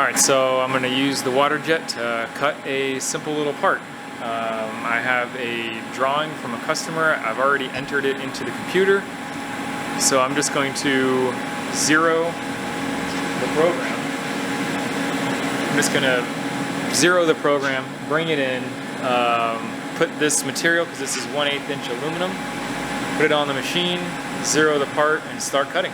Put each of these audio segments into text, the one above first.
Alright, so I'm going to use the Waterjet to cut a simple little part. I have a drawing from a customer. I've already entered it into the computer. So I'm just going to zero the program. I'm just going to zero the program, bring it in, put this material, because this is 1/8 inch aluminum, put it on the machine, zero the part, and start cutting.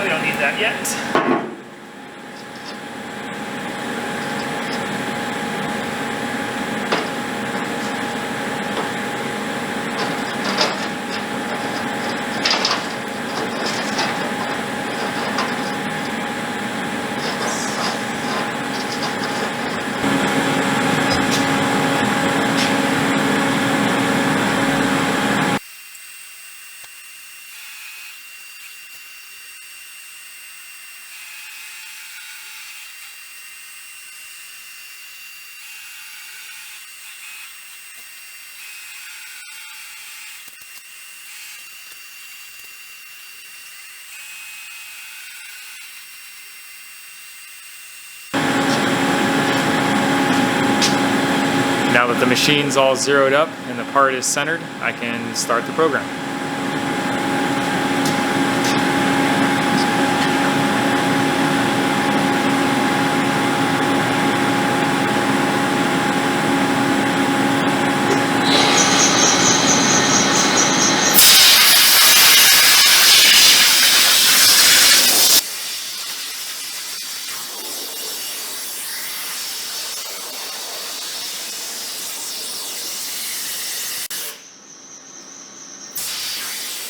We don't need that yet. Now that the machine's all zeroed up and the part is centered, I can start the program.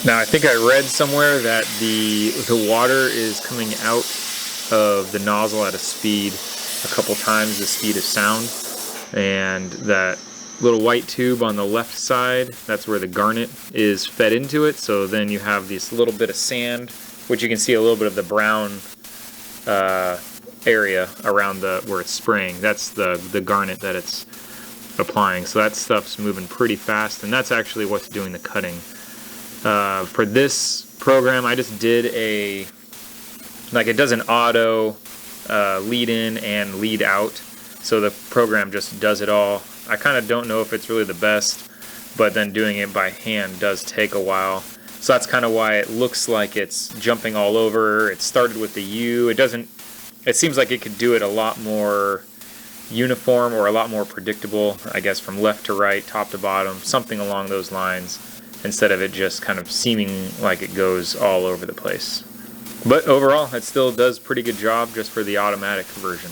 Now I think I read somewhere that the water is coming out of the nozzle at a speed a couple times the speed of sound, and that little white tube on the left side, that's where the garnet is fed into it. So then you have this little bit of sand, which you can see a little bit of the brown area around where it's spraying. That's the garnet that it's applying. So that stuff's moving pretty fast, and that's actually what's doing the cutting. For this program, I just did it does an auto lead in and lead out, so the program just does it all. I kind of don't know if it's really the best, but then doing it by hand does take a while. So that's kind of why it looks like it's jumping all over. It started with the U. It seems like it could do it a lot more uniform or a lot more predictable, I guess, from left to right, top to bottom, something along those lines, instead of it just kind of seeming like it goes all over the place. But overall, it still does a pretty good job just for the automatic version.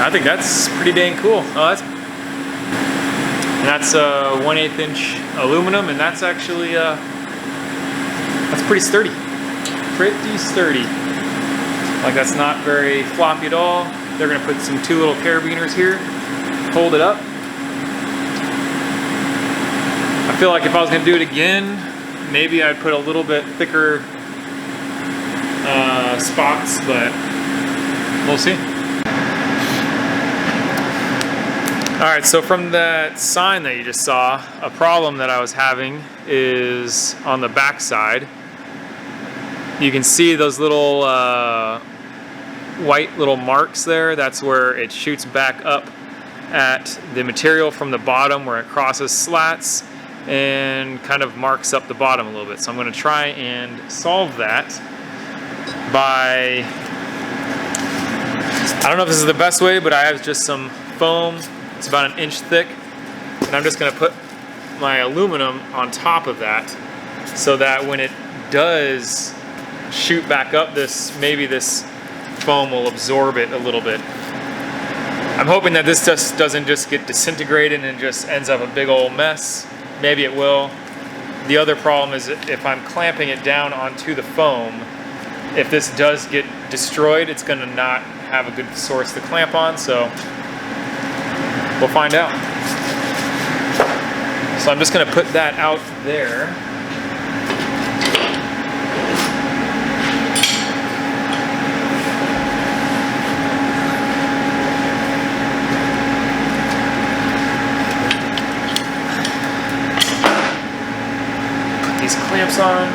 I think that's pretty dang cool. That's 1/8 inch aluminum, and that's actually that's pretty sturdy. Pretty sturdy. Like, that's not very floppy at all. They're gonna put two little carabiners here, hold it up. I feel like if I was gonna do it again, maybe I'd put a little bit thicker spots, but we'll see. Alright, so from that sign that you just saw, a problem that I was having is on the back side. You can see those little white little marks there. That's where it shoots back up at the material from the bottom where it crosses slats and kind of marks up the bottom a little bit. So I'm going to try and solve that by, I don't know if this is the best way, but I have just some foam. It's about 1 inch thick, and I'm just going to put my aluminum on top of that so that when it does shoot back up, maybe this foam will absorb it a little bit. I'm hoping that this just doesn't just get disintegrated and just ends up a big old mess. Maybe it will. The other problem is if I'm clamping it down onto the foam, if this does get destroyed, it's going to not have a good source to clamp on, so we'll find out. So I'm just going to put that out there. Put these clamps on.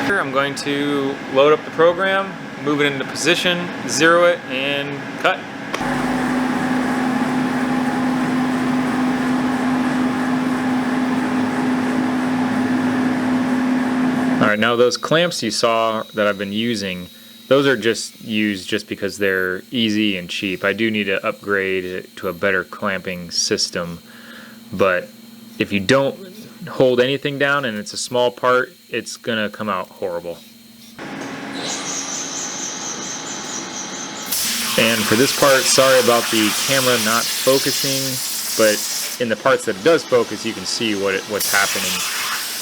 Here I'm going to load up the program, move it into position, zero it, and cut. Alright, now those clamps you saw that I've been using, those are just used just because they're easy and cheap. I do need to upgrade it to a better clamping system, but if you don't hold anything down and it's a small part, it's gonna come out horrible. And for this part, sorry about the camera not focusing, but in the parts that it does focus, you can see what's happening.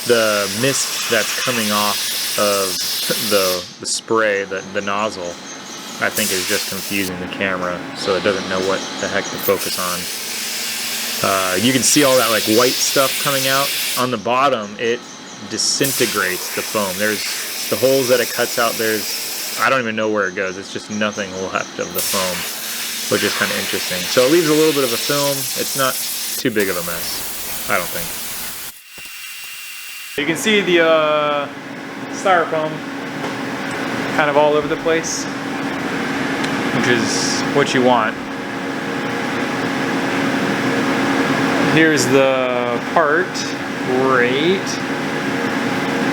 The mist that's coming off of the spray, the nozzle, I think is just confusing the camera, so it doesn't know what the heck to focus on. You can see all that like white stuff coming out. On the bottom, it disintegrates the foam. There's the holes that it cuts out. I don't even know where it goes. It's just nothing left of the foam, which is kind of interesting. So it leaves a little bit of a film. It's not too big of a mess, I don't think. You can see the styrofoam kind of all over the place, which is what you want. Here's the part. Great.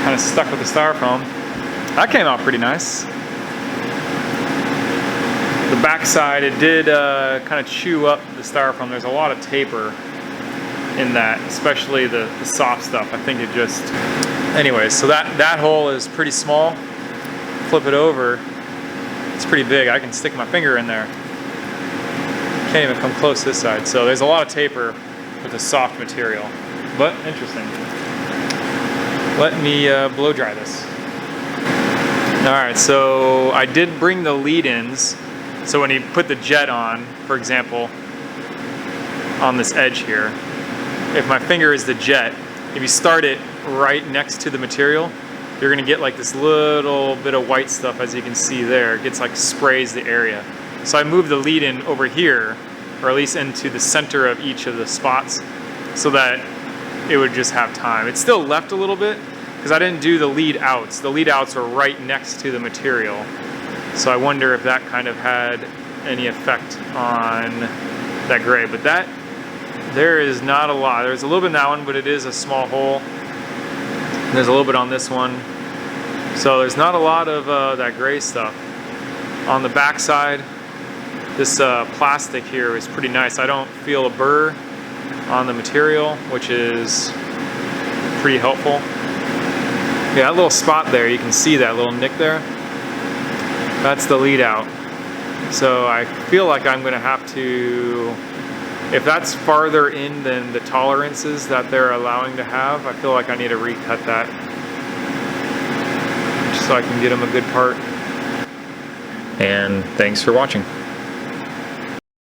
Kind of stuck with the styrofoam. That came out pretty nice. The back side, it did kind of chew up the styrofoam. There's a lot of taper in that, especially the soft stuff. I think it just... Anyways, so that hole is pretty small. Flip it over. It's pretty big. I can stick my finger in there. Can't even come close this side. So there's a lot of taper with a soft material, but interesting. Let me blow dry this. Alright, so I did bring the lead-ins. So when you put the jet on, for example, on this edge here, if my finger is the jet, if you start it right next to the material, you're gonna get like this little bit of white stuff, as you can see there. It gets like sprays the area. So I moved the lead-in over here, or at least into the center of each of the spots, so that it would just have time. It's still left a little bit, because I didn't do the lead outs. The lead outs are right next to the material. So I wonder if that kind of had any effect on that gray. But there is not a lot. There's a little bit in that one, but it is a small hole. And there's a little bit on this one. So there's not a lot of that gray stuff. On the back side, this plastic here is pretty nice. I don't feel a burr on the material, which is pretty helpful. Yeah, that little spot there, you can see that little nick there. That's the lead out. So I feel like I'm gonna have to, if that's farther in than the tolerances that they're allowing to have, I feel like I need to recut that just so I can get them a good part. And thanks for watching.